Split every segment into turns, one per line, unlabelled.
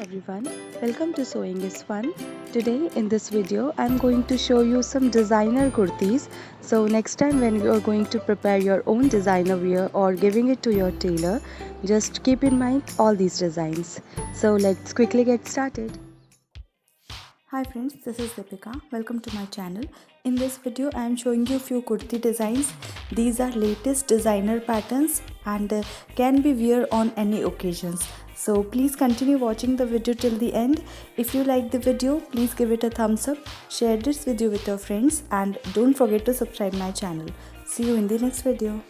everyone, welcome to Sewing is Fun. Today in this video I'm going to show you some designer kurtis. So next time when you are going to prepare your own designer wear or giving it to your tailor, just keep in mind all these designs. So let's quickly get started.
Hi friends, this is Deepika. Welcome to my channel. In this video I am showing you few kurti designs. These are latest designer patterns and can be wear on any occasions. So please continue watching the video till the end. If you like the video, please give it a thumbs up, share this video with your friends and don't forget to subscribe my channel. See you in the next video.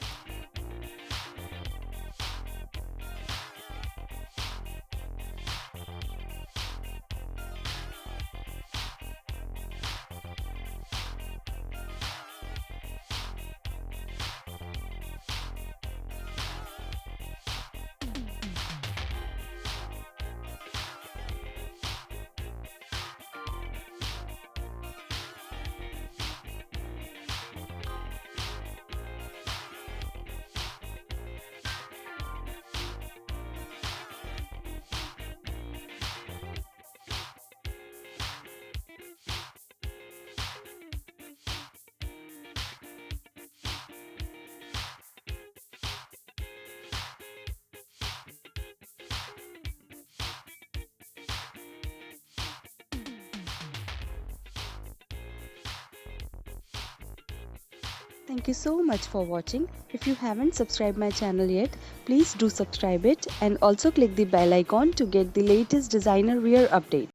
Thank you so much for watching. If you haven't subscribed my channel yet, please do subscribe it and also click the bell icon to get the latest designer wear update.